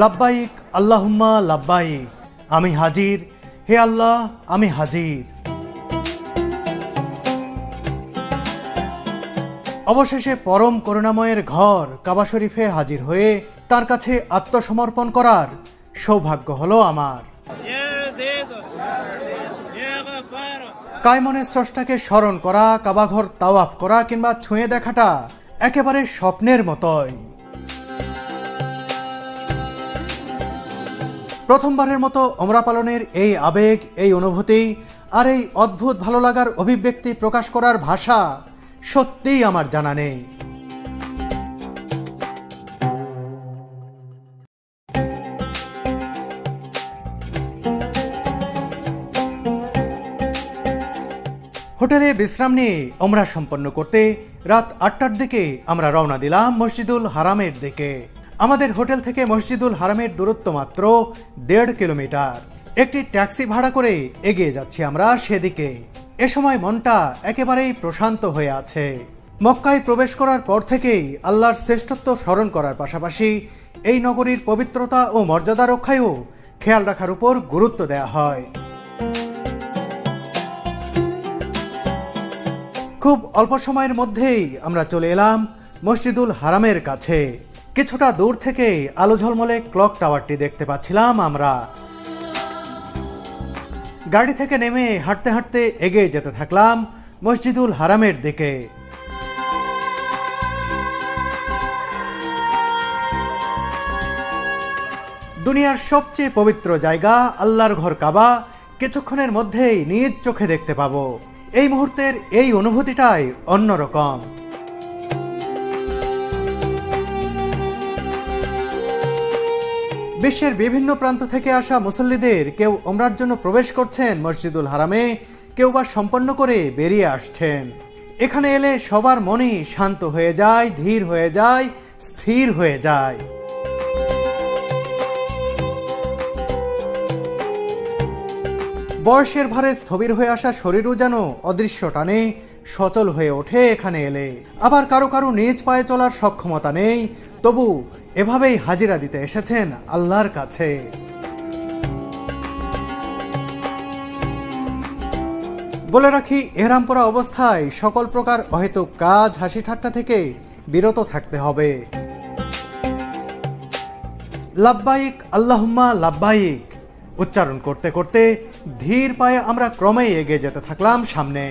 লাব্বাইক আল্লাহুম্মা লাব্বাইক, আমি হাজির, হে আল্লাহ আমি হাজির। অবশেষে পরম করুণাময়ের ঘর কাবা শরীফে হাজির হয়ে তার কাছে আত্মসমর্পণ করার সৌভাগ্য হলো আমার। কায়মনে স্রষ্টাকে স্মরণ করা, কাবাঘর তাওয়াফ করা কিংবা ছুঁয়ে দেখাটা একেবারে স্বপ্নের মতোই। প্রথমবারের মতো ওমরা পালনের এই আবেগ, এই অনুভূতি আর এই অদ্ভুত ভালো লাগার অভিব্যক্তি প্রকাশ করার ভাষা সত্যিই আমার জানা নেই। হোটেলে বিশ্রাম নিয়ে ওমরা সম্পন্ন করতে রাত ৮টার দিকে আমরা রওনা দিলাম মসজিদুল হারামের দিকে। আমাদের হোটেল থেকে মসজিদুল হারামের দূরত্ব মাত্র ১.৫ কিলোমিটার। একটি ট্যাক্সি ভাড়া করে এগিয়ে যাচ্ছি আমরা সেদিকে। এ সময় মনটা একেবারেই প্রশান্ত হয়ে আছে। মক্কায় প্রবেশ করার পর থেকেই আল্লাহর শ্রেষ্ঠত্ব স্মরণ করার পাশাপাশি এই নগরীর পবিত্রতা ও মর্যাদা রক্ষায়ও খেয়াল রাখার উপর গুরুত্ব দেওয়া হয়। খুব অল্প সময়ের মধ্যেই আমরা চলে এলাম মসজিদুল হারামের কাছে। কিছুটা দূর থেকে আলো ঝলমলে ক্লক টাওয়ারটি দেখতে পাচ্ছিলাম আমরা। গাড়ি থেকে নেমে হাঁটতে হাঁটতে এগিয়ে যেতে থাকলাম মসজিদুল হারামের দিকে। দুনিয়ার সবচেয়ে পবিত্র জায়গা আল্লাহর ঘর কাবা কিছুক্ষণের মধ্যেই নিজ চোখে দেখতে পাবো। এই মুহূর্তের এই অনুভূতিটাই অন্যরকম। বিশ্বের বিভিন্ন প্রান্ত থেকে আসা মুসল্লিদের কেউ ওমরার জন্য প্রবেশ করছেন মসজিদুল হারামে, কেউ বা সম্পন্ন করে বেরিয়ে আসছেন। এখানে এলে সবার মনই শান্ত হয়ে যায়, ধীর হয়ে যায়, স্থির হয়ে যায়। বয়সের ভারে স্থবির হয়ে আসা শরীরও যেন অদৃশ্য টানে সচল হয়ে ওঠে এখানে এলে। আবার কারো কারো নিজ পায়ে চলার সক্ষমতা নেই, তবু এভাবেই হাজিরা দিতে এসেছেন আল্লাহর কাছে। বলে রাখি, ইহরাম পরা অবস্থায় সকল প্রকার অহেতুক কাজ, হাসি ঠাট্টা থেকে বিরত থাকতে হবে। লাব্বাইক আল্লাহুম্মা লাব্বাইক উচ্চারণ করতে করতে ধীর পায়ে আমরা ক্রমেই এগিয়ে যেতে থাকলাম সামনে।